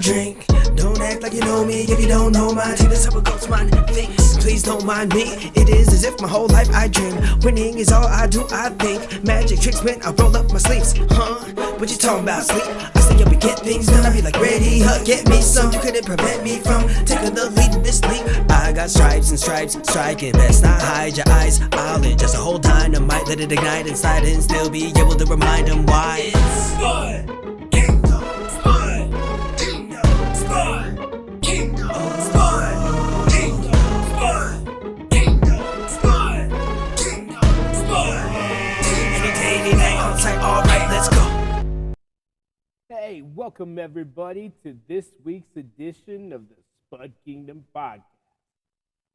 I drink. Don't act like you know me if you don't know my team. That's how it goes, man. Thinks. Please don't mind me. It is as if my whole life I dream. Winning is all I do, I think. Magic tricks, man, I roll up my sleeves. What you talking about, sleep? I stay up and get things done. I be like, ready, get me some. You couldn't prevent me from taking the lead in this league. I got stripes and stripes, striking best not hide your eyes. I'll just a whole dynamite, let it ignite inside and still be able to remind them why. It's Spud Kingdom, Spud Kingdom, Spud Kingdom, Spud Kingdom, Spud Kingdom, Spud Kingdom, Spud. Any day, any night, on site, alright, let's go. Hey, welcome everybody to this week's edition of the Spud Kingdom podcast.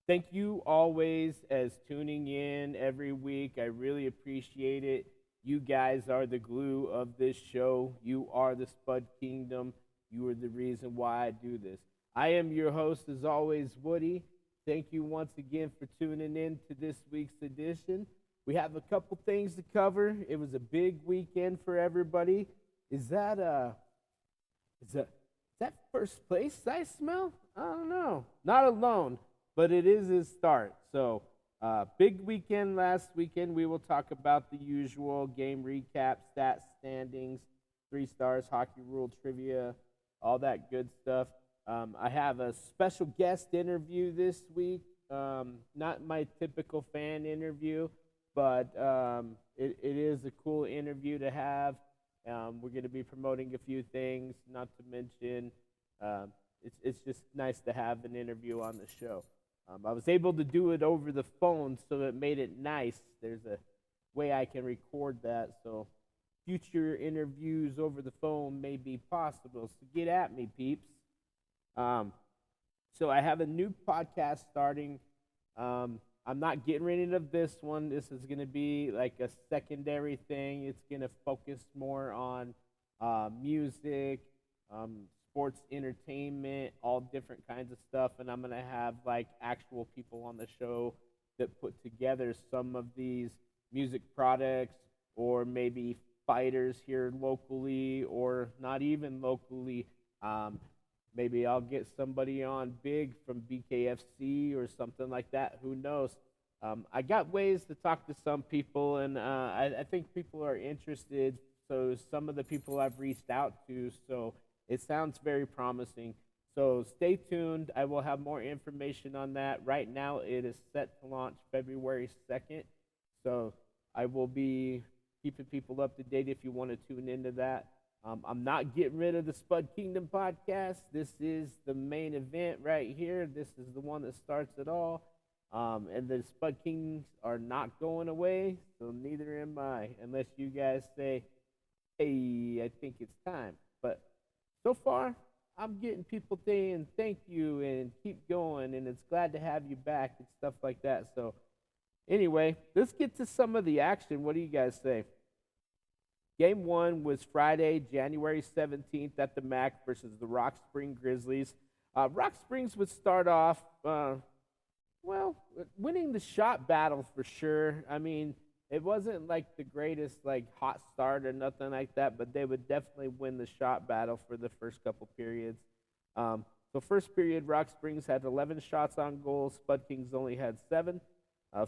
Thank you always as tuning in every week. I really appreciate it. You guys are the glue of this show. You are the Spud Kingdom. You are the reason why I do this. I am your host, as always, Woody. Thank you once again for tuning in to this week's edition. We have a couple things to cover. It was a big weekend for everybody. Is that first place I smell? I don't know. Not alone, but it is his start. So, big weekend last weekend. We will talk about the usual game recap, stats, standings, 3 stars, hockey rule trivia, all that good stuff. I have a special guest interview this week. Not my typical fan interview, but it is a cool interview to have. We're going to be promoting a few things, not to mention it's just nice to have an interview on the show. I was able to do it over the phone, so it made it nice. There's a way I can record that, so future interviews over the phone may be possible. So get at me, peeps. So I have a new podcast starting. I'm not getting rid of this one. This is going to be like a secondary thing. It's going to focus more on music, sports entertainment, all different kinds of stuff. And I'm going to have like actual people on the show that put together some of these music products, or maybe fighters here locally or not even locally. Maybe I'll get somebody on big from BKFC or something like that. Who knows? I got ways to talk to some people, and I think people are interested. So some of the people I've reached out to, so it sounds very promising. So stay tuned. I will have more information on that. Right now, it is set to launch February 2nd. So I will be keeping people up to date if you want to tune into that. I'm not getting rid of the Spud Kingdom podcast. This is the main event right here. This is the one that starts it all. And the Spud Kings are not going away, so neither am I, unless you guys say, hey, I think it's time. But so far, I'm getting people saying thank you and keep going, and it's glad to have you back and stuff like that. So anyway, let's get to some of the action. What do you guys say? Game 1 was Friday, January 17th at the MAC versus the Rock Spring Grizzlies. Rock Springs would start off, winning the shot battle for sure. I mean, it wasn't like the greatest hot start or nothing like that, but they would definitely win the shot battle for the first couple periods. So first period, Rock Springs had 11 shots on goal. Spud Kings only had 7.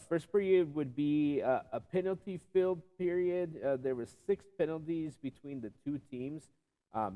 First period would be a penalty-filled period. There were 6 penalties between the two teams,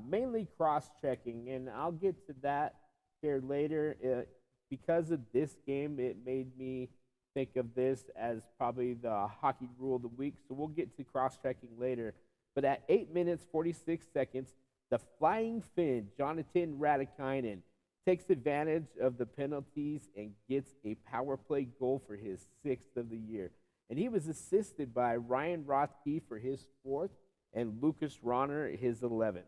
mainly cross-checking, and I'll get to that here later. Because of this game, it made me think of this as probably the hockey rule of the week, so we'll get to cross-checking later. But at 8 minutes, 46 seconds, the Flying Finn, Jonathan Radikainen, takes advantage of the penalties and gets a power play goal for his 6th of the year. And he was assisted by Ryan Rothke for his 4th and Lucas Ronner his 11th.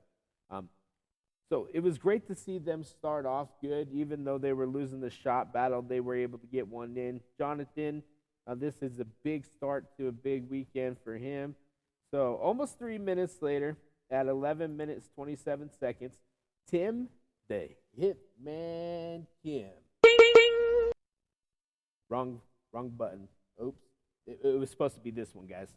So it was great to see them start off good. Even though they were losing the shot battle, they were able to get one in. Jonathan, this is a big start to a big weekend for him. So almost 3 minutes later, at 11 minutes, 27 seconds, Tim the Hitman Kim. Wrong button. Oops. It was supposed to be this one, guys.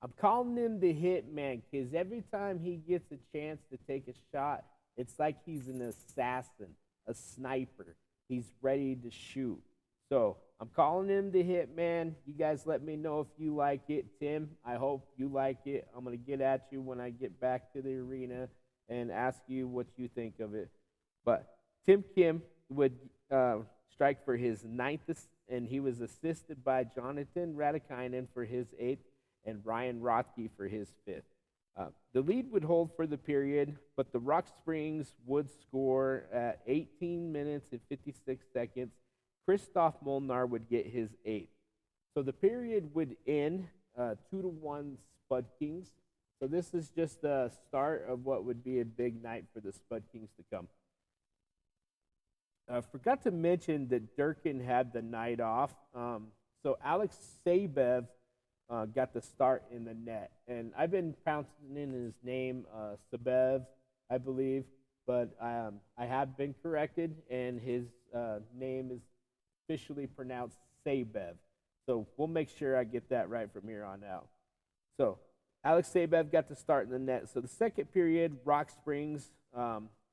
I'm calling him the Hitman because every time he gets a chance to take a shot, it's like he's an assassin, a sniper. He's ready to shoot. So I'm calling him the Hitman. You guys let me know if you like it. Tim, I hope you like it. I'm going to get at you when I get back to the arena and ask you what you think of it. But Tim Kim would strike for his ninth, and he was assisted by Jonathan Radikainen for his eighth and Ryan Rothke for his fifth. The lead would hold for the period, but the Rock Springs would score at 18 minutes and 56 seconds. Christoph Molnar would get his eighth. So the period would end 2-1 Spud Kings. So this is just the start of what would be a big night for the Spud Kings to come. I forgot to mention that Durkin had the night off. So Alex Sabev got the start in the net. And I've been pronouncing in his name Sabev, I believe, but I have been corrected, and his name is officially pronounced Sabev. So we'll make sure I get that right from here on out. So Alex Sabev got the start in the net. So the second period, Rock Springs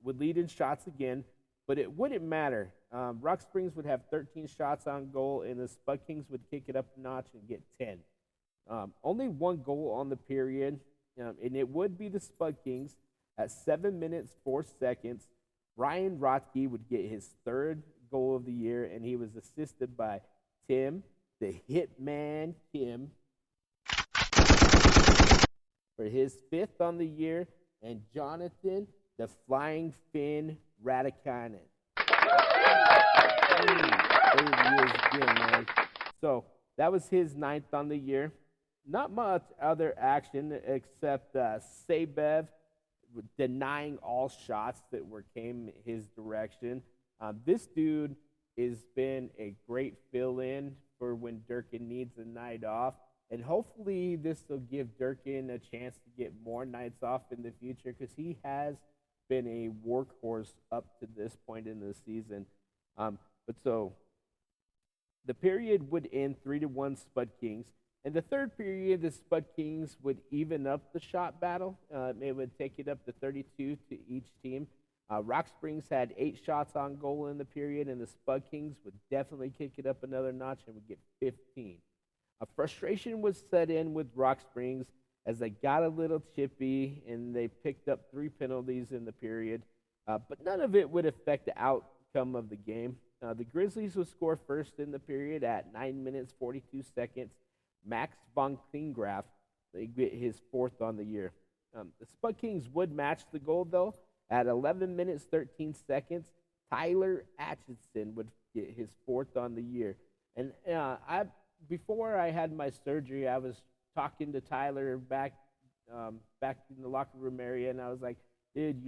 would lead in shots again, but it wouldn't matter. Rock Springs would have 13 shots on goal, and the Spud Kings would kick it up a notch and get 10. Only one goal on the period, and it would be the Spud Kings. At 7 minutes, 4 seconds, Ryan Rothke would get his third goal of the year, and he was assisted by Tim, the Hitman Kim, for his fifth on the year, and Jonathan, the Flying Fin Radikainen. There he is again, man. So that was his ninth on the year. Not much other action except Sabev denying all shots that came his direction. This dude has been a great fill-in for when Durkin needs a night off, and hopefully this will give Durkin a chance to get more nights off in the future because he has been a workhorse up to this point in the season. But so the period would end 3-1 Spud Kings. In the third period, the Spud Kings would even up the shot battle. It would take it up to 32 to each team. Rock Springs had 8 shots on goal in the period, and the Spud Kings would definitely kick it up another notch and would get 15. A frustration was set in with Rock Springs as they got a little chippy, and they picked up 3 penalties in the period. But none of it would affect the outcome of the game. The Grizzlies would score first in the period at 9 minutes, 42 seconds. Max von Klinggraf, they get his fourth on the year. The Spud Kings would match the goal, though. At 11 minutes, 13 seconds, Tyler Atchison would get his fourth on the year. And before I had my surgery, I was talking to Tyler back in the locker room area, and I was like, dude,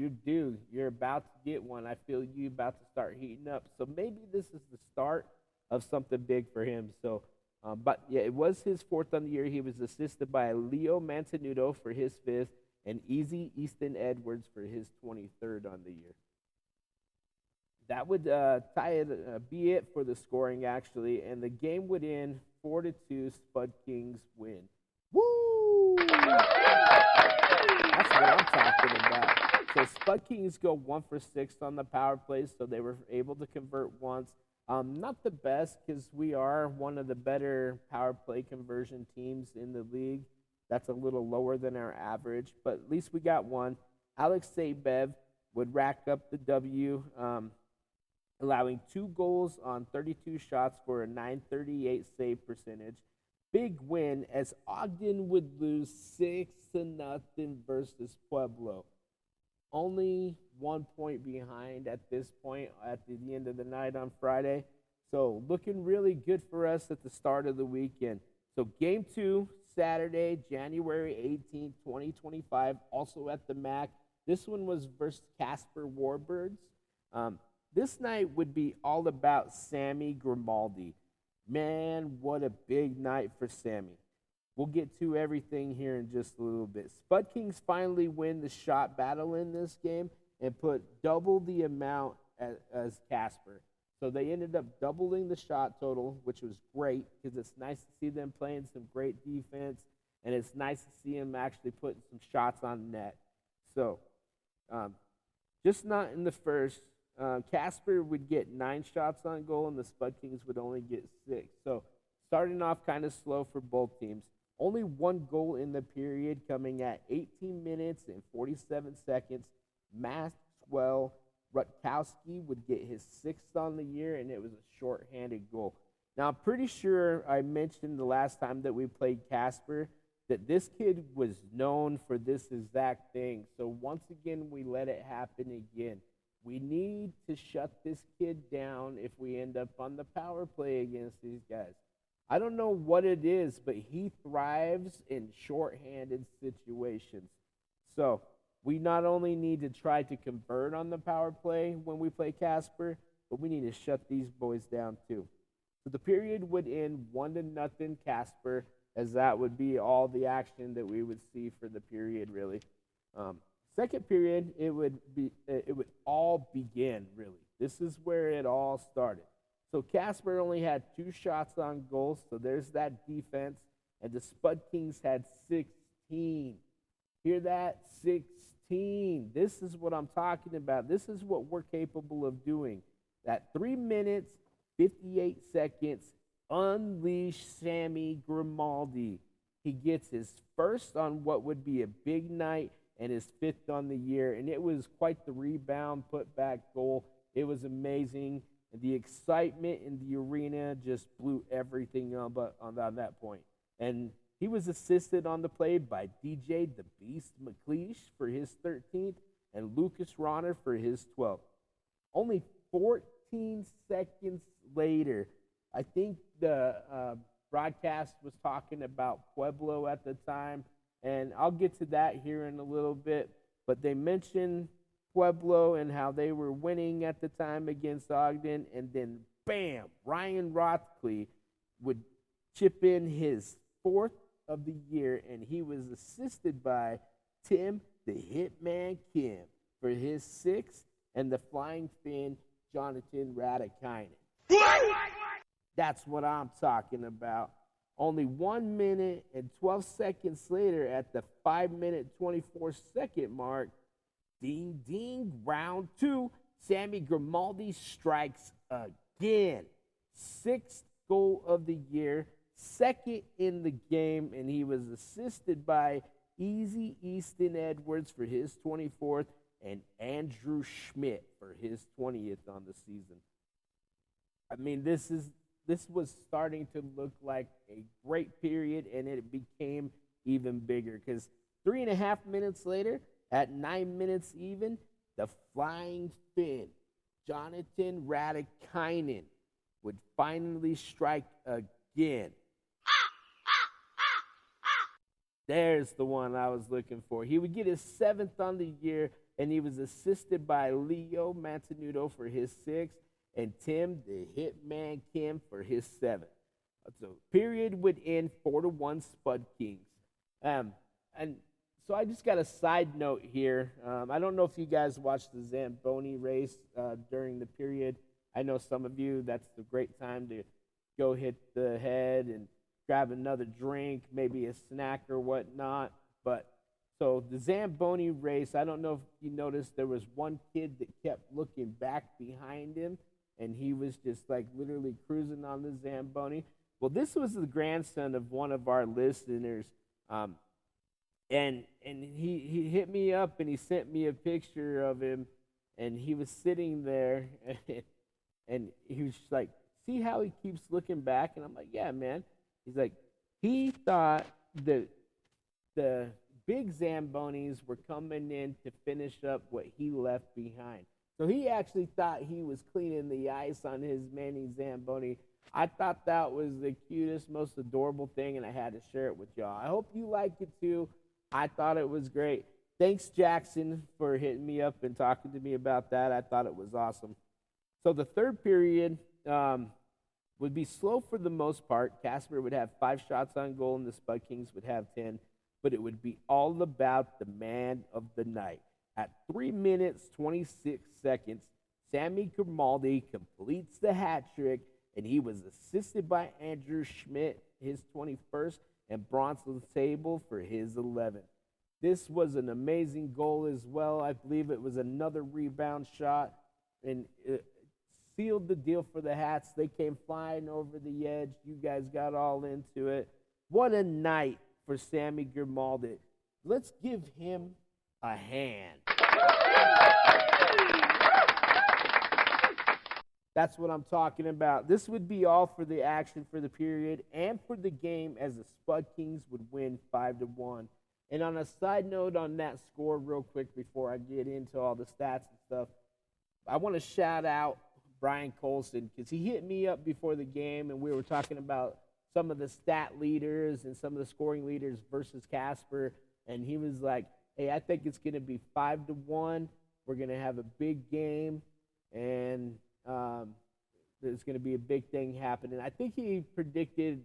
you're about to get one. I feel you about to start heating up. So maybe this is the start of something big for him. So, but yeah, it was his fourth on the year. He was assisted by Leo Mantenuto for his fifth and Easy Easton Edwards for his 23rd on the year. That would be it for the scoring, actually, and the game would end 4-2. Spud Kings win. Woo! That's what I'm talking about. So Spud Kings go 1 for 6 on the power play, so they were able to convert once. Not the best because we are one of the better power play conversion teams in the league. That's a little lower than our average, but at least we got one. Alex Sabev would rack up the W, allowing 2 goals on 32 shots for a .938 save percentage. Big win as Ogden would lose 6-0 versus Pueblo. Only 1 point behind at this point at the end of the night on Friday. So looking really good for us at the start of the weekend. So game 2, Saturday, January 18th, 2025, also at the MAC. This one was versus Casper Warbirds. This night would be all about Sammy Grimaldi. Man, what a big night for Sammy. We'll get to everything here in just a little bit. Spud Kings finally win the shot battle in this game and put double the amount as Casper. So they ended up doubling the shot total, which was great because it's nice to see them playing some great defense and it's nice to see him actually putting some shots on net. So, um, just not in the first. Casper would get 9 shots on goal, and the Spud Kings would only get 6. So, starting off kind of slow for both teams. Only 1 goal in the period, coming at 18 minutes and 47 seconds. Maxwell Rutkowski would get his 6th on the year, and it was a shorthanded goal. Now, I'm pretty sure I mentioned the last time that we played Casper that this kid was known for this exact thing. So once again, we let it happen again. We need to shut this kid down if we end up on the power play against these guys. I don't know what it is, but he thrives in shorthanded situations. So we not only need to try to convert on the power play when we play Casper, but we need to shut these boys down too. So the period would end 1-0 Casper, as that would be all the action that we would see for the period, really. Second period, it would all begin, really. This is where it all started. So Casper only had 2 shots on goal, so there's that defense, and the Spud Kings had 16. Hear that? 16. This is what I'm talking about. This is what we're capable of doing. That 3 minutes, 58 seconds, unleash Sammy Grimaldi. He gets his first on what would be a big night and his 5th on the year, and it was quite the rebound, put back goal. It was amazing. The excitement in the arena just blew everything up on that point. And he was assisted on the play by DJ the Beast McLeish for his 13th and Lucas Ronner for his 12th. Only 14 seconds later, I think the broadcast was talking about Pueblo at the time, and I'll get to that here in a little bit, but they mentioned Pueblo and how they were winning at the time against Ogden, and then bam, Ryan Rothkley would chip in his 4th of the year, and he was assisted by Tim the Hitman Kim for his 6th, and the Flying Fin Jonathan Radikainen. That's what I'm talking about. Only 1 minute and 12 seconds later, at the 5-minute 24-second mark, ding, ding, round 2, Sammy Grimaldi strikes again. 6th goal of the year, 2nd in the game, and he was assisted by Easy Easton Edwards for his 24th and Andrew Schmidt for his 20th on the season. I mean, this was starting to look like a great period, and it became even bigger because 3.5 minutes later, at 9 minutes even, the Flying Fin, Jonathan Radikainen, would finally strike again. There's the one I was looking for. He would get his 7th on the year, and he was assisted by Leo Mantenuto for his 6th and Tim the Hitman Kim for his 7th. So period would end 4-1 Spud Kings. And so I just got a side note here. I don't know if you guys watched the Zamboni race during the period. I know some of you, that's a great time to go hit the head and grab another drink, maybe a snack or whatnot. But so the Zamboni race, I don't know if you noticed, there was one kid that kept looking back behind him, and he was just like literally cruising on the Zamboni. Well, this was the grandson of one of our listeners, and he hit me up and he sent me a picture of him, and he was sitting there, and he was just like, see how he keeps looking back? And I'm like, yeah, man. He's like, he thought that the big Zambonis were coming in to finish up what he left behind. So he actually thought he was cleaning the ice on his mini Zamboni. I thought that was the cutest, most adorable thing, and I had to share it with y'all. I hope you like it too. I thought it was great. Thanks, Jackson, for hitting me up and talking to me about that. I thought it was awesome. So the third period would be slow for the most part. Casper would have 5 shots on goal, and the Spud Kings would have 10. But it would be all about the man of the night. At 3 minutes, 26 seconds, Sammy Grimaldi completes the hat trick, and he was assisted by Andrew Schmidt, his 21st, and Bronson's table for his 11th. This was an amazing goal as well. I believe it was another rebound shot, and it sealed the deal for the Hats. They came flying over the edge. You guys got all into it. What a night for Sammy Grimaldi. Let's give him a hand. That's what I'm talking about. This would be all for the action for the period and for the game, as the Spud Kings would win 5-1. And on a side note on that score real quick before I get into all the stats and stuff, I want to shout out Brian Colson, because he hit me up before the game and we were talking about some of the stat leaders and some of the scoring leaders versus Casper, and he was like, hey, I think it's going to be 5-1. We're going to have a big game, and there's going to be a big thing happening. I think he predicted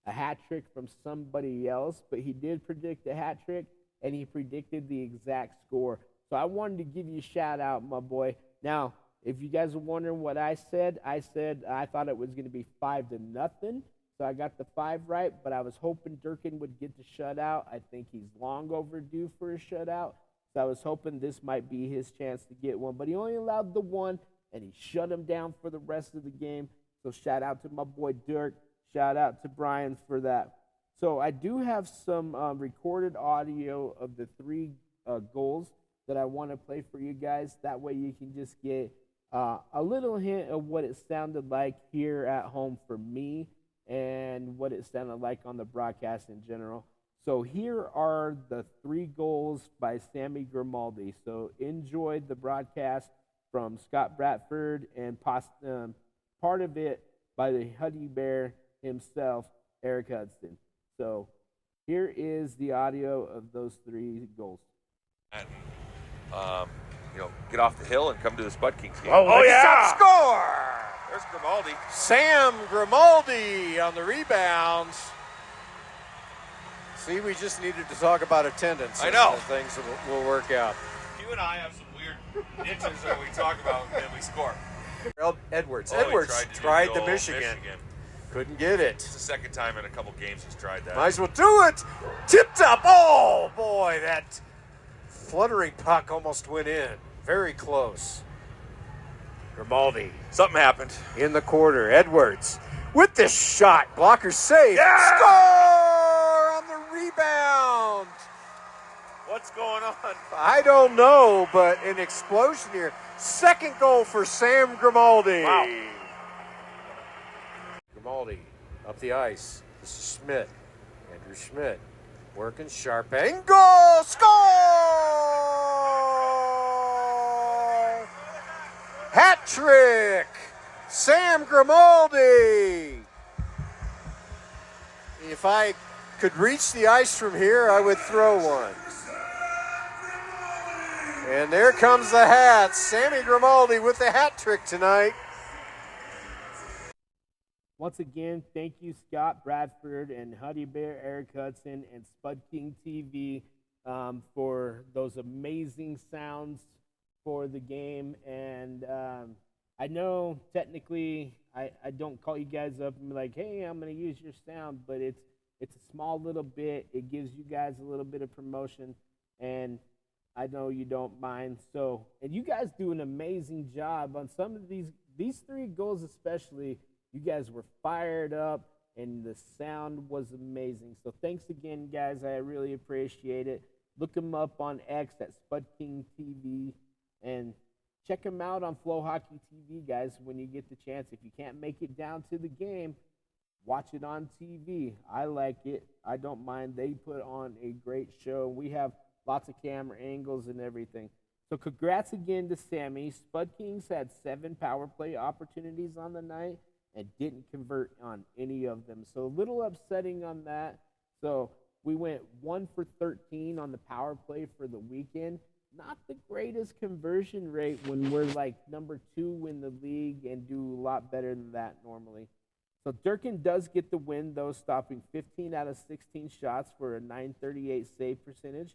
a hat trick from somebody else, but he did predict a hat trick, and he predicted the exact score. So I wanted to give you a shout out, my boy. Now, if you guys are wondering what I said I thought it was going to be 5-0. So I got the 5 right, but I was hoping Durkin would get the shutout. I think he's long overdue for a shutout. So I was hoping this might be his chance to get one. But he only allowed the 1, and he shut him down for the rest of the game. So shout out to my boy Dirk. Shout out to Brian for that. So I do have some recorded audio of the 3 goals that I want to play for you guys. That way you can just get a little hint of what it sounded like here at home for me and what it sounded like on the broadcast in general. So here are the 3 goals by Sammy Grimaldi. So enjoy the broadcast from Scott Bradford and part of it by the Huddy Bear himself, Eric Hudson. So here is the audio of those 3 goals. Get off the hill and come to the Spud Kings game. Oh yeah! Score! There's Grimaldi. Sam Grimaldi on the rebounds. See, we just needed to talk about attendance. I know. And things will work out. You and I have some weird niches that we talk about and we score. Edwards. Oh, Edwards tried the Michigan. Couldn't get it. It's the second time in a couple games he's tried that. Might as well do it. Tipped up. Oh, boy, that fluttering puck almost went in. Very close. Grimaldi. Something happened. In the quarter. Edwards with the shot. Blocker safe. Yeah! Score on the rebound. What's going on? I don't know, but an explosion here. Second goal for Sam Grimaldi. Wow. Grimaldi up the ice. This is Schmidt. Andrew Schmidt working sharp angle. Score! Hat trick! Sam Grimaldi. If I could reach the ice from here, I would throw one. And there comes the Hats. Sammy Grimaldi with the hat trick tonight. Once again, thank you, Scott Bradford and Huddy Bear, Eric Hudson, and Spud King TV for those amazing sounds for the game. And I know technically I don't call you guys up and be like, hey, I'm going to use your sound, but it's a small little bit. It gives you guys a little bit of promotion, and I know you don't mind. So, and you guys do an amazing job on some of these 3 goals especially. You guys were fired up, and the sound was amazing. So thanks again, guys. I really appreciate it. Look them up on X at Spud King TV, and check them out on Flow Hockey TV, guys, when you get the chance. If you can't make it down to the game, watch it on TV. I like it. I don't mind. They put on a great show. We have lots of camera angles and everything. So congrats again to Sammy. Spud Kings had 7 power play opportunities on the night and didn't convert on any of them. So a little upsetting on that. So we went 1 for 13 on the power play for the weekend. Not the greatest conversion rate when we're like number 2 in the league and do a lot better than that normally. So Durkin does get the win, though, stopping 15 out of 16 shots for a .938 save percentage.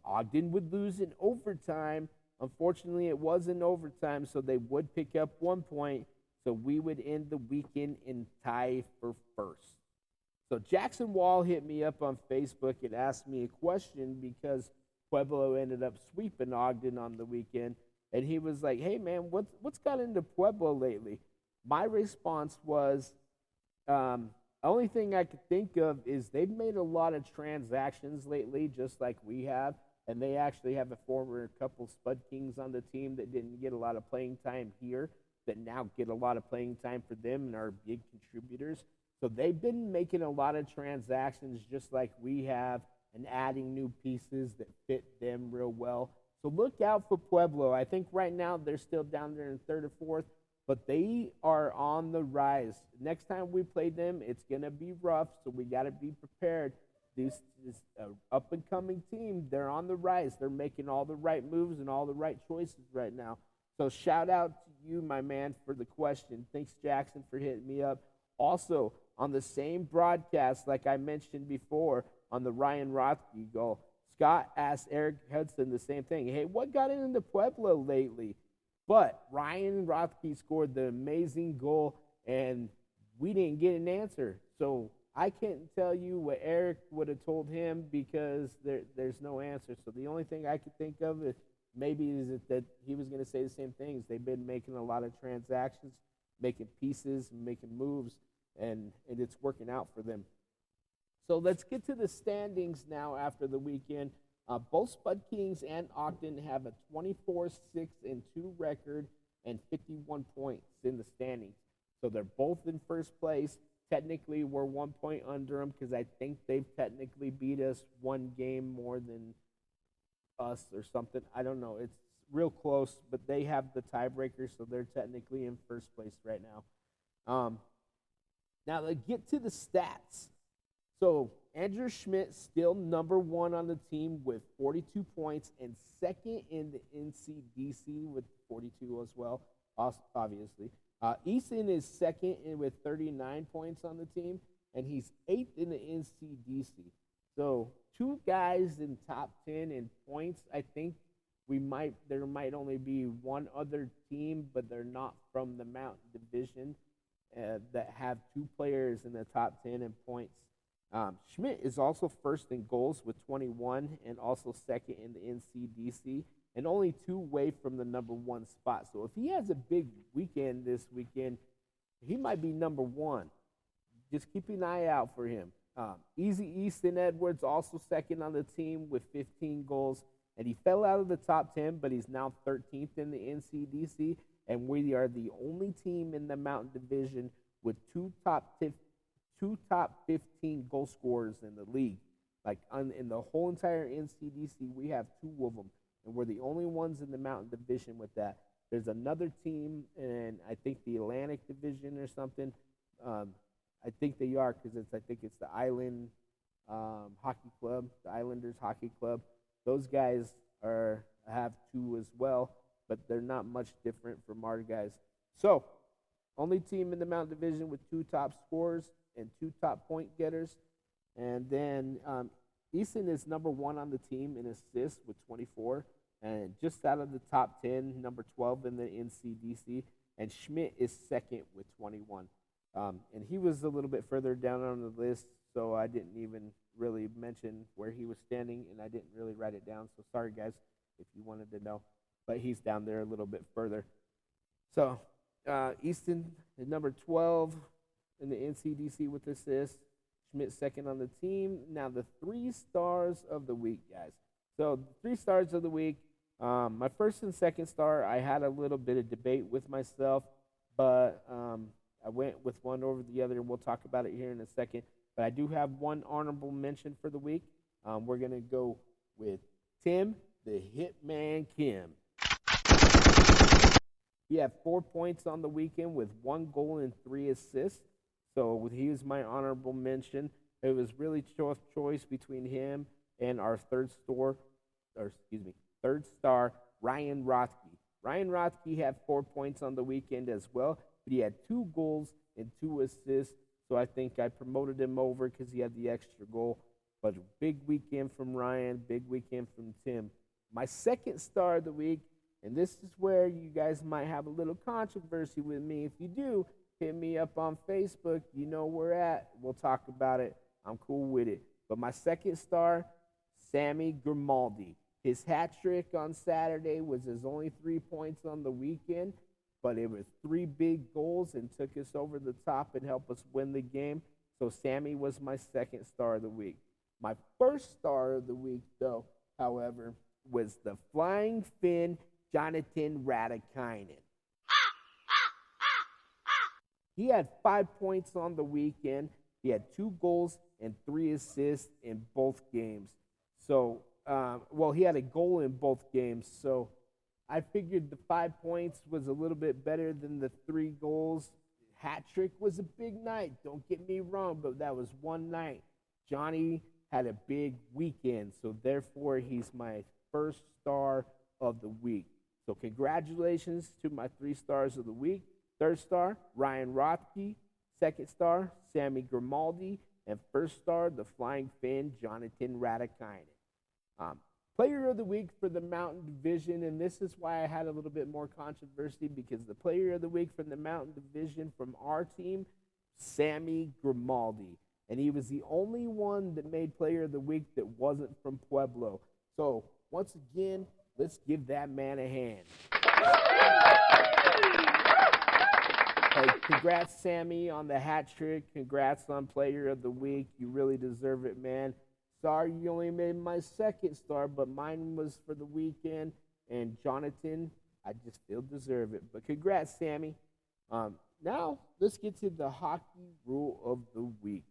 Ogden would lose in overtime. Unfortunately, it was in overtime, so they would pick up 1 point. So we would end the weekend in tie for first. So Jackson Wall hit me up on Facebook and asked me a question because Pueblo ended up sweeping Ogden on the weekend, and he was like, "Hey man, what's got into Pueblo lately?" My response was, only thing I could think of is they've made a lot of transactions lately, just like we have, and they actually have a former couple Spud Kings on the team that didn't get a lot of playing time here, that now get a lot of playing time for them and are big contributors. So they've been making a lot of transactions just like we have and adding new pieces that fit them real well. So look out for Pueblo. I think right now they're still down there in third or fourth, but they are on the rise. Next time we play them, it's going to be rough, so we got to be prepared. This up-and-coming team, they're on the rise. They're making all the right moves and all the right choices right now. So shout out to you, my man, for the question. Thanks, Jackson, for hitting me up. Also, on the same broadcast, like I mentioned before, on the Ryan Rothke goal, Scott asked Eric Hudson the same thing. Hey, what got into Pueblo lately? But Ryan Rothke scored the amazing goal, and we didn't get an answer. So I can't tell you what Eric would have told him because there's no answer. So the only thing I could think of is maybe is that he was going to say the same things. They've been making a lot of transactions, making pieces, making moves, and it's working out for them. So let's get to the standings now after the weekend. Both Spud Kings and Ogden have a 24-6-2 record and 51 points in the standings. So they're both in first place. Technically, we're 1 point under them because I think they've technically beat us one game more than us or something. I don't know. It's real close, but they have the tiebreaker, so they're technically in first place right now. Now, let's get to the stats. So Andrew Schmidt still number one on the team with 42 points and second in the NCDC with 42 as well, obviously. Easton is second with 39 points on the team, and he's eighth in the NCDC. So two guys in top 10 in points. I think there might only be one other team, but they're not from the Mountain Division that have two players in the top 10 in points. Schmidt is also first in goals with 21 and also second in the NCDC and only two away from the number one spot. So if he has a big weekend this weekend, he might be number one. Just keep an eye out for him. Easy Easton Edwards also second on the team with 15 goals, and he fell out of the top 10, but he's now 13th in the NCDC, and we are the only team in the Mountain Division with two top 15 goal scorers in the league. Like in the whole entire NCDC, we have two of them, and we're the only ones in the Mountain Division with that. There's another team in, I think, the Atlantic Division or something. I think they are because I think it's the Island Hockey Club, the Islanders Hockey Club. Those guys have two as well, but they're not much different from our guys. So, only team in the Mountain Division with two top scorers and two top point getters. And then Easton is number one on the team in assists with 24, and just out of the top 10, number 12 in the NCDC. And Schmidt is second with 21. And he was a little bit further down on the list, so I didn't even really mention where he was standing, and I didn't really write it down. So sorry, guys, if you wanted to know. But he's down there a little bit further. So Easton is number 12 in the NCDC with assists. Schmidt second on the team. Now the 3 stars of the week, guys. So the 3 stars of the week, my first and second star, I had a little bit of debate with myself, but I went with one over the other, and we'll talk about it here in a second. But I do have one honorable mention for the week. We're going to go with Tim, the Hitman Kim. He had 4 points on the weekend with 1 goal and 3 assists. So he was my honorable mention. It was really tough choice between him and our third star, Ryan Rothke. Ryan Rothke had 4 points on the weekend as well, but he had 2 goals and 2 assists. So I think I promoted him over because he had the extra goal. But a big weekend from Ryan, big weekend from Tim. My second star of the week, and this is where you guys might have a little controversy with me. If you do, hit me up on Facebook. You know where we're at. We'll talk about it. I'm cool with it. But my second star, Sammy Grimaldi. His hat trick on Saturday was his only 3 points on the weekend, but it was 3 big goals and took us over the top and helped us win the game. So Sammy was my second star of the week. My first star of the week, though, however, was the Flying Finn Jonathan Radikainen. He had 5 points on the weekend. He had 2 goals and 3 assists in both games. So, he had a goal in both games. So I figured the 5 points was a little bit better than the 3 goals. Hat trick was a big night. Don't get me wrong, but that was one night. Johnny had a big weekend, so therefore he's my first star of the week. So congratulations to my 3 stars of the week. Third star, Ryan Rothke. Second star, Sammy Grimaldi. And first star, the Flying Finn, Jonathan Radikainen. Player of the week for the Mountain Division, and this is why I had a little bit more controversy, because the player of the week from the Mountain Division from our team, Sammy Grimaldi. And he was the only one that made player of the week that wasn't from Pueblo. So, once again, let's give that man a hand. Hey, congrats, Sammy, on the hat trick. Congrats on player of the week. You really deserve it, man. Sorry you only made my second star, but mine was for the weekend. And Jonathan, I just still deserve it. But congrats, Sammy. Now, let's get to the hockey rule of the week.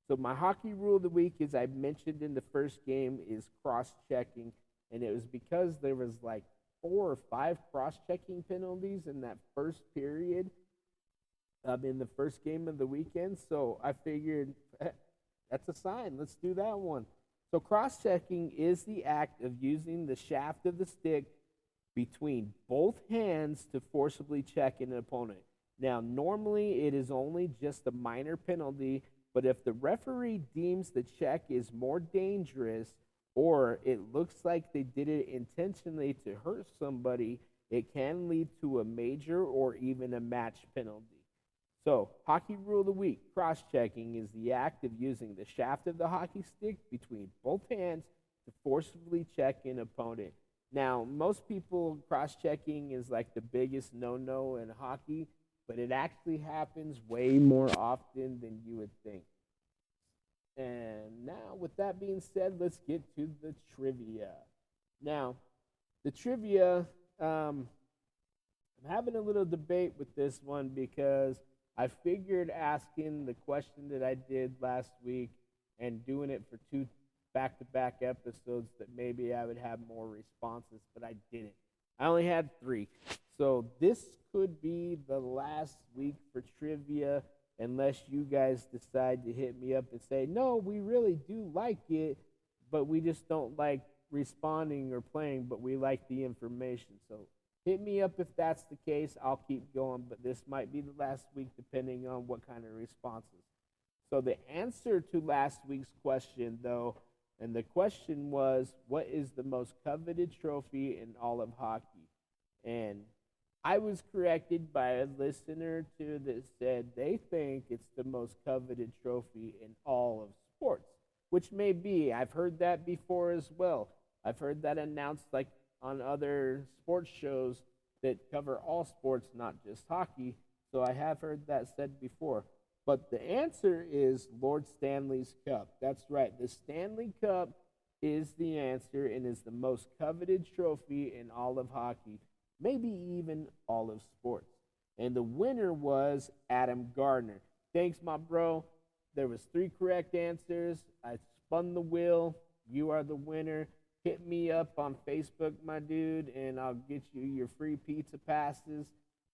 So my hockey rule of the week, as I mentioned in the first game, is cross-checking. And it was because there was like 4 or 5 cross-checking penalties in that first period in the first game of the weekend. So I figured that's a sign. Let's do that one. So cross-checking is the act of using the shaft of the stick between both hands to forcibly check an opponent. Now, normally it is only just a minor penalty, but if the referee deems the check is more dangerous or it looks like they did it intentionally to hurt somebody, it can lead to a major or even a match penalty. So, hockey rule of the week, cross-checking is the act of using the shaft of the hockey stick between both hands to forcibly check an opponent. Now, most people, cross-checking is like the biggest no-no in hockey, but it actually happens way more often than you would think. And now, with that being said, let's get to the trivia. Now, the trivia, I'm having a little debate with this one because I figured asking the question that I did last week and doing it for 2 back-to-back episodes that maybe I would have more responses, but I didn't. I only had 3. So this could be the last week for trivia unless you guys decide to hit me up and say, no, we really do like it, but we just don't like responding or playing, but we like the information. So hit me up if that's the case. I'll keep going, but this might be the last week depending on what kind of responses. So the answer to last week's question, though, and the question was, what is the most coveted trophy in all of hockey? And I was corrected by a listener too that said they think it's the most coveted trophy in all of sports, which may be. I've heard that before as well. I've heard that announced like on other sports shows that cover all sports, not just hockey. So I have heard that said before. But the answer is Lord Stanley's Cup. That's right. The Stanley Cup is the answer and is the most coveted trophy in all of hockey, maybe even all of sports. And the winner was Adam Gardner. Thanks, my bro. There was 3 correct answers. I spun the wheel. You are the winner. Hit me up on Facebook, my dude, and I'll get you your free pizza passes.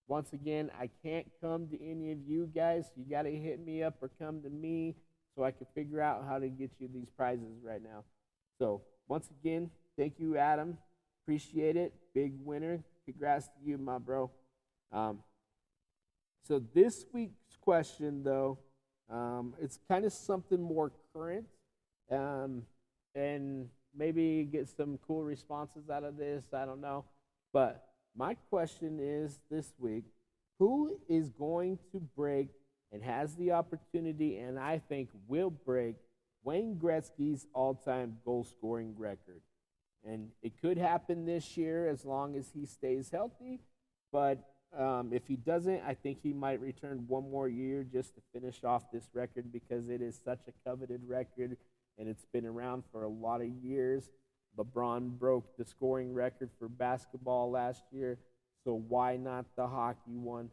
Once again, I can't come to any of you guys. You got to hit me up or come to me so I can figure out how to get you these prizes right now. So, once again, thank you, Adam. Appreciate it. Big winner. Congrats to you, my bro. So this week's question, though, it's kind of something more current, and maybe get some cool responses out of this. I don't know. But my question is this week, Who is going to break and has the opportunity, and I think will break Wayne Gretzky's all-time goal-scoring record? And it could happen this year as long as he stays healthy. But if he doesn't, I think he might return one more year just to finish off this record because it is such a coveted record and it's been around for a lot of years. LeBron broke the scoring record for basketball last year, so why not the hockey one?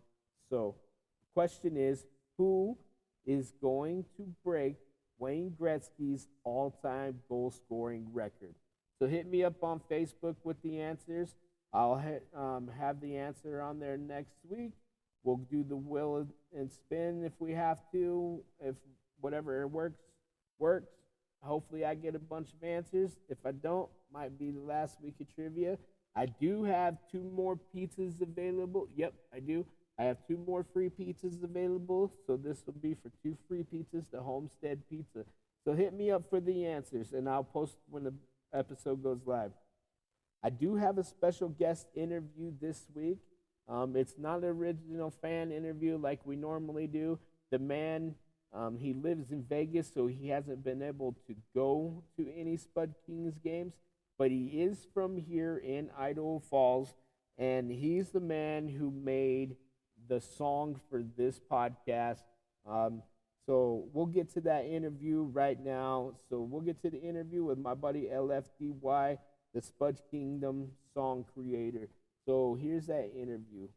So the question is, who is going to break Wayne Gretzky's all-time goal-scoring record? So hit me up on Facebook with the answers. I'll have the answer on there next week. We'll do the will and spin if we have to. If whatever works. Hopefully, I get a bunch of answers. If I don't, might be the last week of trivia. I do have 2 more pizzas available. Yep, I do. I have 2 more free pizzas available. So this will be for 2 free pizzas to Homestead Pizza. So hit me up for the answers, and I'll post when the episode goes live. I do have a special guest interview this week. It's not an original fan interview like we normally do. The man, he lives in Vegas, so he hasn't been able to go to any Spud Kings games, but he is from here in Idaho Falls, and he's the man who made the song for this podcast. So we'll get to that interview right now. So we'll get to the interview with my buddy LFDY, the Spud Kingdom song creator. So here's that interview.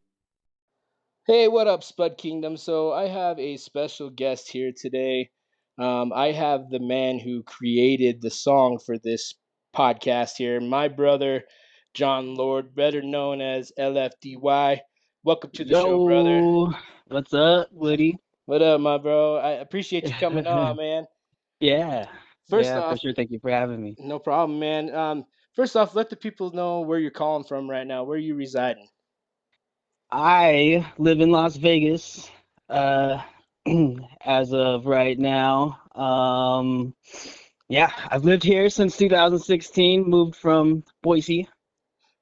Hey, what up, Spud Kingdom? So I have a special guest here today. I have the man who created the song for this podcast here, my brother, John Lord, better known as LFDY. Welcome to the show, brother. Yo, what's up, Woody? What up, my bro? I appreciate you coming on, man. Yeah, First yeah, for off, sure. Thank you for having me. no problem, man. First off, let the people know where you're calling from right now. Where are you residing? I live in Las Vegas, uh, as of right now. Yeah, I've lived here since 2016, moved from Boise,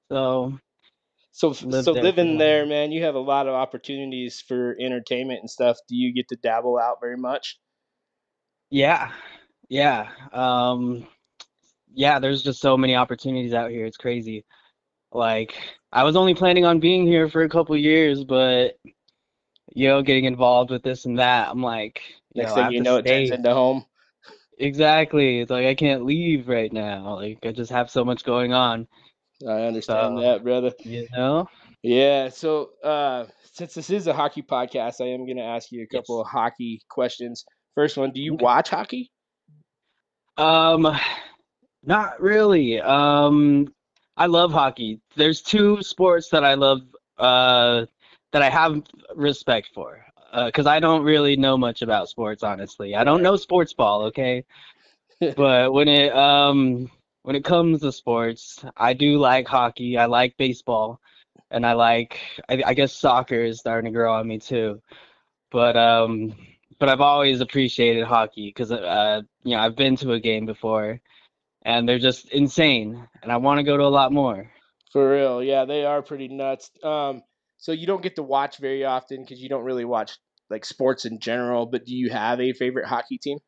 so lived So there for a living while. there, man, you have a lot of opportunities for entertainment and stuff. Do you get to dabble out very much? Yeah, yeah, yeah, there's just so many opportunities out here. It's crazy. Like, I was only planning on being here for a couple years, but getting involved with this and that. I'm like, Next I thing have you to know, it turns stay. into home. Exactly. It's like I can't leave right now. Like I just have so much going on. I understand So, that, brother. you know? Yeah. So, since this is a hockey podcast, I am going to ask you a couple Yes. of hockey questions. First one: do you Okay. watch hockey? Um, Not really. I love hockey. There's 2 sports that I love, uh, that I have respect for. 'Cause I don't really know much about sports, honestly. I don't Right. know sports ball, okay? But when it comes to sports, I do like hockey, I like baseball, and I guess soccer is starting to grow on me too. But um but I've always appreciated hockey because I've been to a game before and they're just insane and I want to go to a lot more. For real, yeah, they are pretty nuts. So you don't get to watch very often because you don't really watch like sports in general. But do you have a favorite hockey team?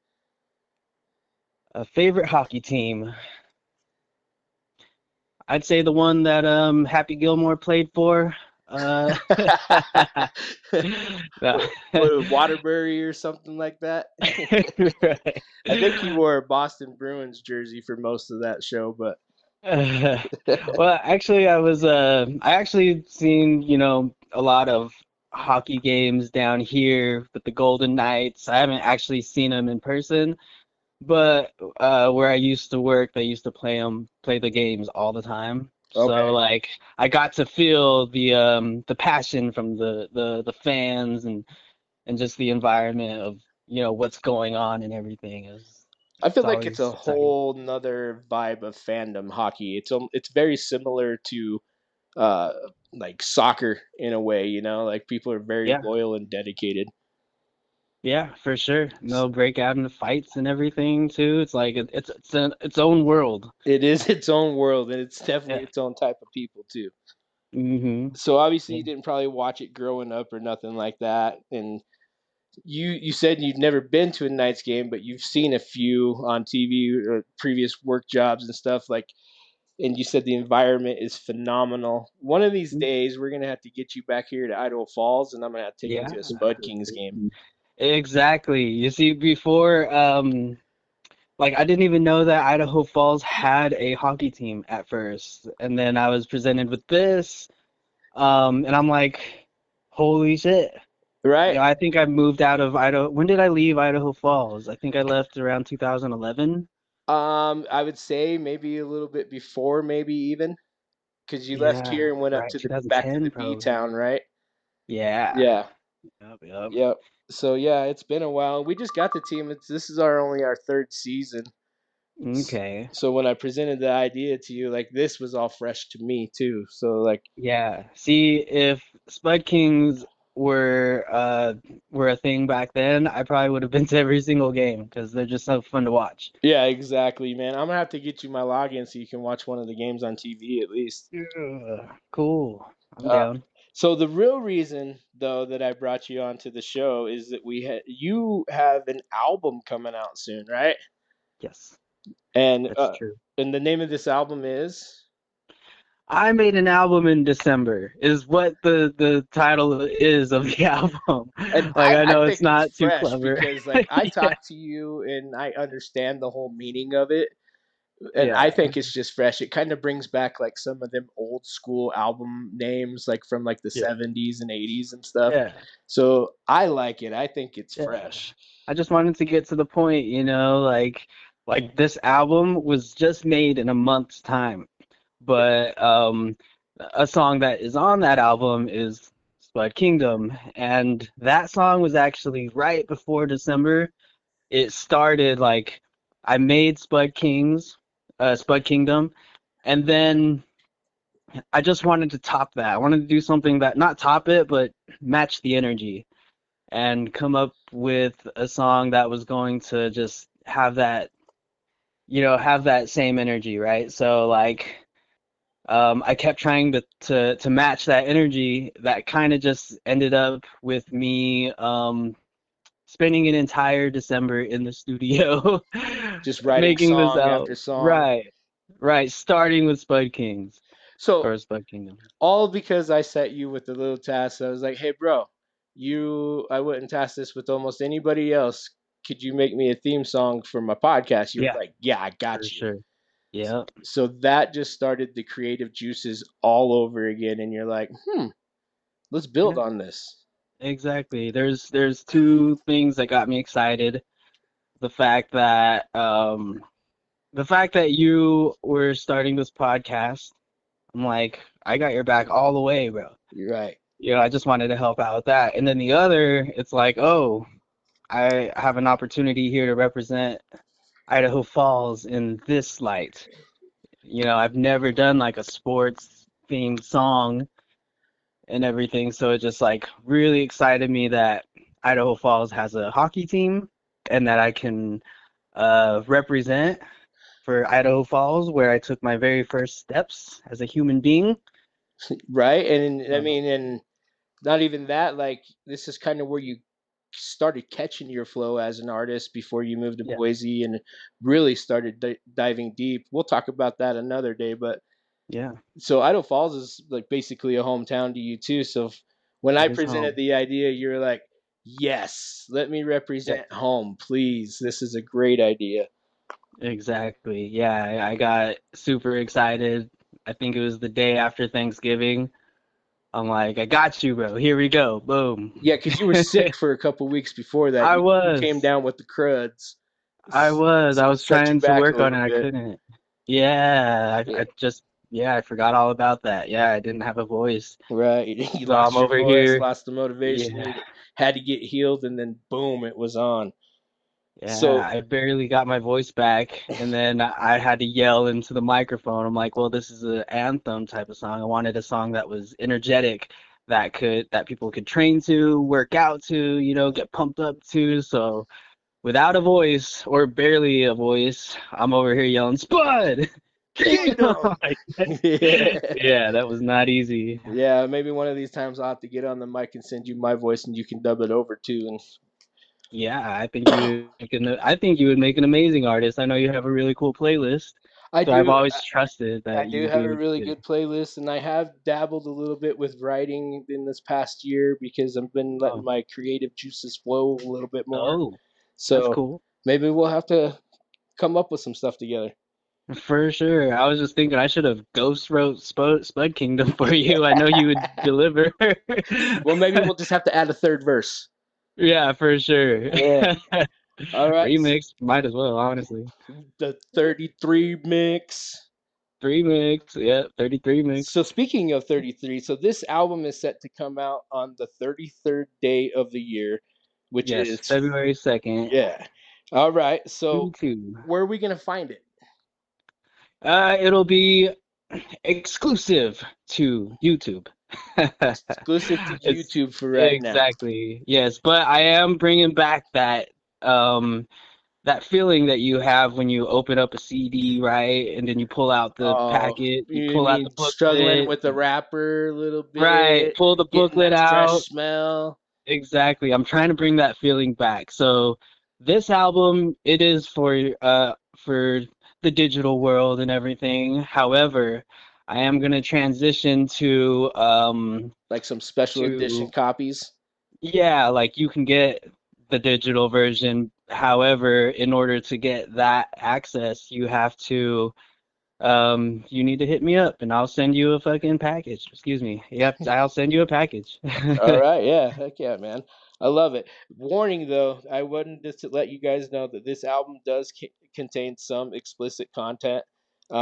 A favorite hockey team. I'd say the one that Happy Gilmore played for. Uh no. What, Waterbury or something like that. Right. I think he wore a Boston Bruins jersey for most of that show, but Well, actually, I actually seen, a lot of hockey games down here with the Golden Knights. I haven't actually seen them in person, but where I used to work, they used to play the games all the time. So okay. like I got to feel the passion from the fans and just the environment of, what's going on and everything is I feel it's like it's a always exciting. whole nother vibe of fandom hockey. It's very similar to uh like soccer in a way, like people are very Yeah. loyal and dedicated. Yeah, for sure. And they'll break out into fights and everything too. It's like its own world. It is its own world, and it's definitely Yeah, its own type of people too. So obviously Yeah. you didn't probably watch it growing up or nothing like that. And you said you'd never been to a Knights game, but you've seen a few on TV or previous work jobs and stuff like. And you said the environment is phenomenal. One of these Mm, days, we're gonna have to get you back here to Idaho Falls, and I'm gonna have to take you yeah. to a Spud Kings game. Exactly. You see, before, like I didn't even know that Idaho Falls had a hockey team at first, and then I was presented with this, and I'm like, holy shit. Right? I think I moved out of Idaho. When did I leave Idaho Falls? I think I left around 2011. I would say maybe a little bit before, maybe even because you left Yeah, here and went up right, to the back to 2010 the B probably. town, right? Yeah. Yeah. Yep, yep. Yep. So yeah, it's been a while. We just got the team. This is our only our third season. Okay. So when I presented the idea to you, like this was all fresh to me too. So like, Yeah. See, if Spud Kings were a thing back then, I probably would have been to every single game because they're just so fun to watch. yeah, exactly, man. I'm gonna have to get you my login so you can watch one of the games on TV at least. Yeah. Cool. I'm Uh, down. so the real reason, though, that I brought you onto the show is that you have an album coming out soon, right? Yes, And that's true. the name of this album is. I made an album in December, is what the title is of the album. And Like I I know think it's it's not too fresh clever. because like I Yeah. talk to you and I understand the whole meaning of it. And I Yeah. think it's just fresh. It kind of brings back like some of them old school album names like from like the Yeah. 70s and 80s and stuff. Yeah. So I like it. I think it's Yeah. fresh. I just wanted to get to the point, like this album was just made in a month's time. But a song that is on that album is Spud Kingdom, and that song was actually right before December. It started like I made Spud Kingdom, and then I just wanted to top that. I wanted to do something that not top it, but match the energy and come up with a song that was going to just have that same energy, right? So like I kept trying to match that energy. That kind of just ended up with me spending an entire December in the studio Just writing making this song out. after song. Right, right. Starting with Spud Kings So or Spud Kingdom. all because I set you with the little task. I was like, "Hey, bro, I wouldn't task this with almost anybody else. Could you make me a theme song for my podcast?" You were Yeah, like, "Yeah, I for got you." sure. Yeah, So that just started the creative juices all over again, and you're like, let's build yeah, on this. exactly. There's two things that got me excited. The fact that the fact that you were starting this podcast, I'm like, I got your back all the way, bro. You're right. I just wanted to help out with that. And then the other, it's like, oh, I have an opportunity here to represent Idaho Falls in this light. I've never done like a sports themed song and everything, so it just like really excited me that Idaho Falls has a hockey team and that I can represent for Idaho Falls, where I took my very first steps as a human being. Right. And I Um, mean, and not even that, like, this is kind of where you started catching your flow as an artist before you moved to yeah, Boise and really started diving deep. We'll talk about that another day. But yeah, so Idaho Falls is like basically a hometown to you too. So when I it is presented home. the idea, you're like, yes, let me Yeah, represent home, please. This is a great idea. exactly. Yeah, I got super excited. I think it was the day after Thanksgiving. I'm like, I got you, bro. Here we go. Boom. Yeah, because you were sick for a couple weeks before that. I You came was. down with the cruds, I was. I so it was set you trying to back a work on little it. I bit. couldn't. Yeah, Yeah, I forgot all about that. Yeah, I didn't have a voice. right. You So I'm lost your over voice, here. lost the motivation. Yeah. You had to get healed, and then boom, it was on. Yeah, So I barely got my voice back, and then I had to yell into the microphone. I'm like, well, this is an anthem type of song. I wanted a song that was energetic, that people could train to, work out to, get pumped up to. So without a voice or barely a voice, I'm over here yelling, Spud! Kingdom. Yeah, that was not easy. Yeah, maybe one of these times I'll have to get on the mic and send you my voice, and you can dub it over too. And Yeah, I think you would make an amazing artist. I know you have a really cool playlist, I so I've do. always trusted I that you do would have be a able to really do it. good playlist, and I have dabbled a little bit with writing in this past year because I've been letting Oh, my creative juices flow a little bit more. oh, that's So cool. maybe we'll have to come up with some stuff together. For sure. I was just thinking I should have ghost wrote Spud Kingdom for you. I know you would deliver. Well, maybe we'll just have to add a third verse. Yeah, for sure. Yeah. All right. Remix, might as well, honestly. The 33 mix. Three mix, yeah, 33 So mix. speaking of 33, so this album is set to come out on the 33rd day of the year, which Yes, is February 2nd, yeah. All right. So 2/2. where are we gonna find it? It'll be exclusive to YouTube. Exclusive to It's YouTube for right now. exactly, yes, but I am bringing back um that feeling that you have when you open up a CD, right? And then you pull out the Oh, packet, you you pull out the mean struggling booklet, with the wrapper a little right? bit, Pull the getting booklet that fresh out. smell? Exactly. I'm trying to bring that feeling back. So this album, it is for the digital world and everything. However, I am gonna transition Like some special edition to copies. yeah, like you can get the digital version. However, in order to get that access, you need to hit me up and I'll send you a fucking package. Excuse me. Yep, I'll send you a package. All right, yeah, heck yeah, man. I love it. Warning though, I wanted just to let you guys know that this album does contain some explicit content.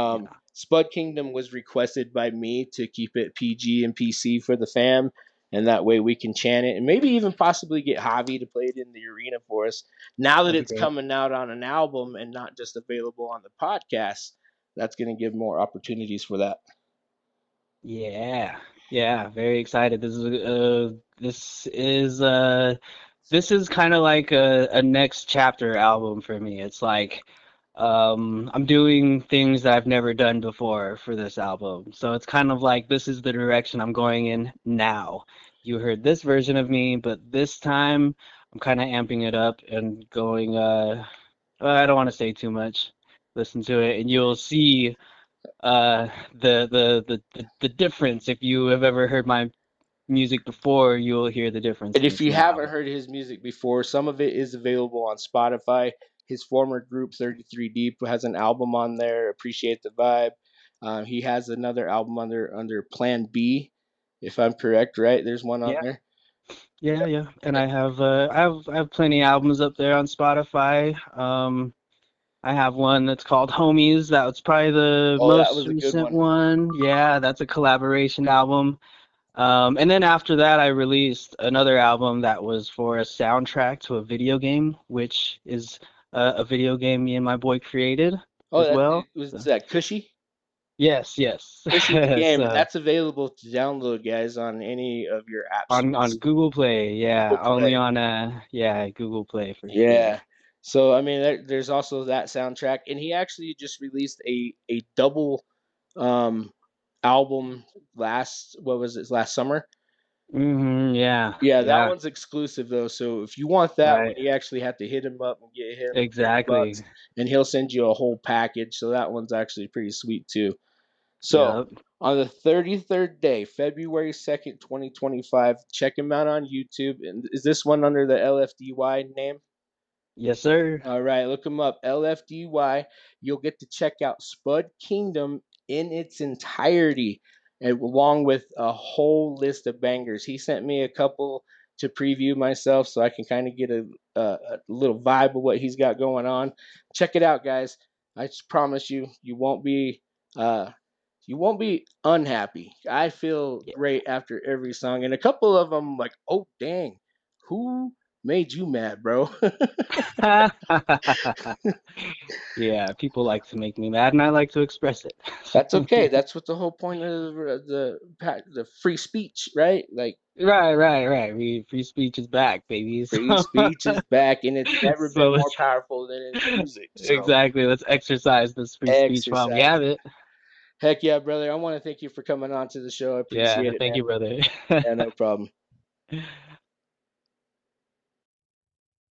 Yeah, Spud Kingdom was requested by me to keep it PG and PC for the fam, and that way we can chant it and maybe even possibly get Javi to play it in the arena for us. Now that that'd be it's great. coming out on an album and not just available on the podcast, that's going to give more opportunities for that. Yeah, yeah, very excited. This is kind of like a next chapter album for me. It's like I'm doing things that I've never done before for this album. So it's kind of like this is the direction I'm going in now. You heard this version of me, but this time I'm kind of amping it up and going I don't want to say too much. Listen to it and you'll see uh the difference. If you have ever heard my music before, you'll hear the difference And in if this you new haven't album. heard his music before, some of it is available on Spotify. His former group, 33 Deep, has an album on there. Appreciate the vibe. He has another album under Plan B, if I'm correct. Right? There's one on Yeah, there. yeah. And I have plenty of albums up there on Spotify. I have one that's called Homies. That's probably the Oh, that most was a good recent one. one. Yeah, that's a collaboration album. And then after that, I released another album that was for a soundtrack to a video game, which is a video game me and my boy created Oh, as well. was So, that Cushy? yes, yes. Cushy the game, and So that's available to download, guys, on any of your app on stores. Google Play, Google yeah, only Play. on yeah, Google Play for sure. Yeah. So I mean, there's also that soundtrack, and he actually just released a double um album last what was it last summer. Yeah, Yeah, that yeah, one's exclusive though. So if you want that one, right. you actually have to hit him up and get him $30, Exactly. and he'll send you a whole package. So that one's actually pretty sweet too. So Yep. on the 33rd day, February 2nd, 2025, check him out on YouTube. And is this one under the LFDY name? Yes, sir. All right, look him up. LFDY. You'll get to check out Spud Kingdom in its entirety, and along with a whole list of bangers. He sent me a couple to preview myself, so I can kind of get a little vibe of what he's got going on. Check it out, guys. I just promise you, uh, you won't be unhappy. I feel great after every song, and a couple of them, like, oh dang, who made you mad, bro? Yeah. Yeah, people like to make me mad, and I like to express it. That's okay. That's what the whole point of the free speech, right? Like Right. Free speech is back, baby. free So, speech is back, and it's never so been more let's powerful than in music. So exactly let's exercise this free speech while we exercise have it. it. Heck yeah, brother. I want to thank you for coming on to the show. I Yeah, appreciate it, thank man. you, brother. Yeah, no problem.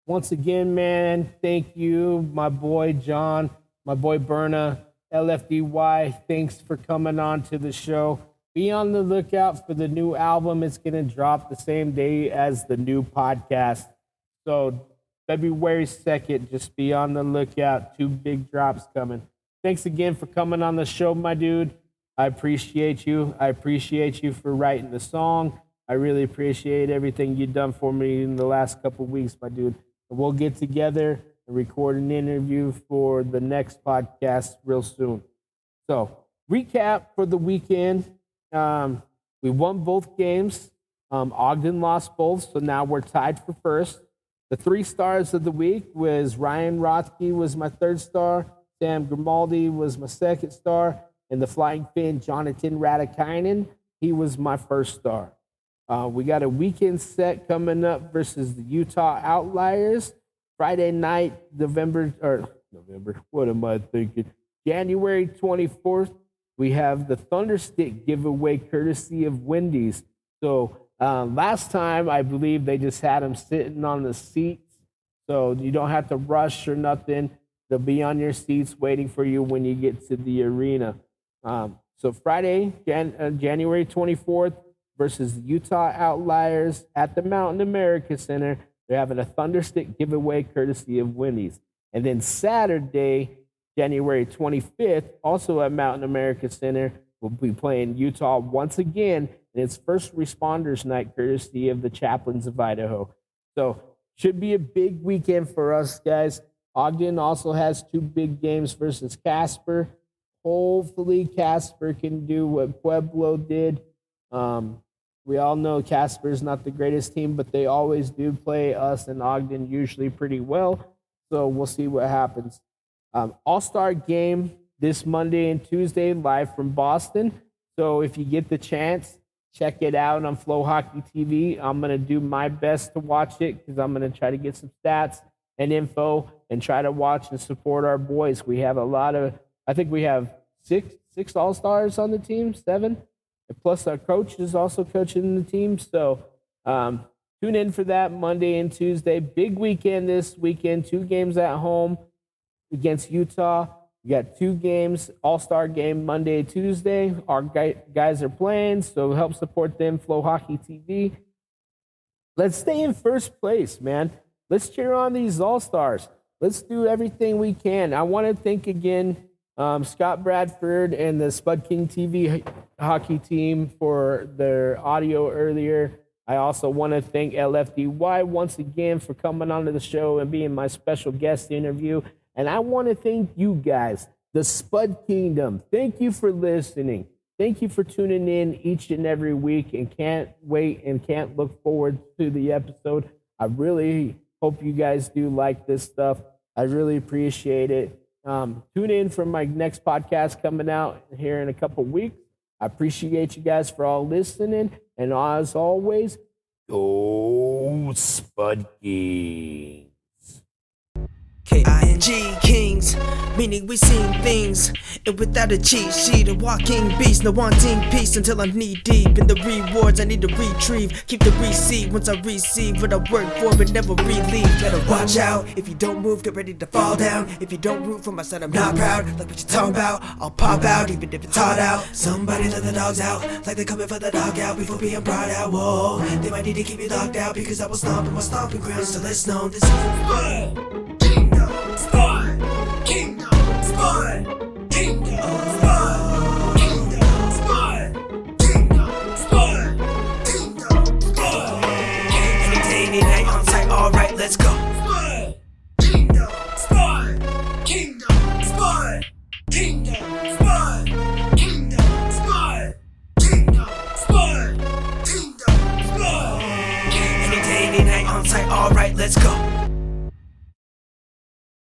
Once again, man, thank you, my boy John, my boy Berna, LFDY. Thanks for coming on to the show. Be on the lookout for the new album. It's going to drop the same day as the new podcast. So February 2nd, just be on the lookout. 2 big drops coming. Thanks again for coming on the show, my dude. I appreciate you. I appreciate you for writing the song. I really appreciate everything you've done for me in the last couple of weeks, my dude. We'll get together and record an interview for the next podcast real soon. So, recap for the weekend. We won both games. Ogden lost both, so now we're tied for first. The 3 stars of the week was Ryan Rothke was my 3rd star, Sam Grimaldi was my 2nd star, and the Flying Finn, Jonathan Radikainen, he was my 1st star. We got a weekend set coming up versus the Utah Outliers. Friday night, January 24th, we have the Thunderstick giveaway courtesy of Wendy's. So last time, I believe they just had them sitting on the seats. So you don't have to rush or nothing. They'll be on your seats waiting for you when you get to the arena. So Friday, January 24th, versus the Utah Outliers at the Mountain America Center. They're having a Thunderstick giveaway courtesy of Wendy's. And then Saturday, January 25th, also at Mountain America Center, we'll be playing Utah once again, and it's First Responders Night courtesy of the Chaplains of Idaho. So should be a big weekend for us, guys. Ogden also has 2 big games versus Casper. Hopefully Casper can do what Pueblo did. We all know Casper's not the greatest team, but they always do play us and Ogden usually pretty well. So we'll see what happens. All-Star game this Monday and Tuesday live from Boston. So if you get the chance, check it out on Flow Hockey TV. I'm going to do my best to watch it because I'm going to try to get some stats and info and try to watch and support our boys. We have I think we have six All-Stars on the team, 7. Plus, our coach is also coaching the team. So tune in for that Monday and Tuesday. Big weekend this weekend. 2 games at home against Utah. We got 2 games, All-Star game Monday, Tuesday. Our guys are playing, so help support them, Flow Hockey TV. Let's stay in first place, man. Let's cheer on these All-Stars. Let's do everything we can. I want to thank again Scott Bradford and the Spud King TV hockey team for their audio earlier. I also want to thank LFDY once again for coming onto the show and being my special guest interview. And I want to thank you guys, the Spud Kingdom. Thank you for listening. Thank you for tuning in each and every week and can't wait and can't look forward to the episode. I really hope you guys do like this stuff. I really appreciate it. Tune in for my next podcast coming out here in a couple weeks. I appreciate you guys for all listening. And as always, go Spud Kings. K-I-N-G, kings, meaning we seen things. And without a cheat sheet, a walking beast, no wanting peace until I'm knee deep in the rewards I need to retrieve. Keep the receipt once I receive what I work for, but never relieve. Better watch out, if you don't move, get ready to fall down. If you don't root for my son, I'm not proud. Like what you talking about, I'll pop out, even if it's hard out. Somebody let the dogs out, like they're coming for the dog out before being brought out. Whoa, they might need to keep you locked out because I will stomp on my stomping ground. So let's know this is Spud Kingdom, Spud Kingdom, Spud Kingdom, Spud Kingdom, Spud Kingdom, Spud. Any day, any night, on site, alright, let's go. Spud Kingdom, Spud Kingdom, Spud Kingdom, Spud Kingdom, Spud Kingdom, Spud Kingdom, Spud. Any day, any night, on site, alright, let's go.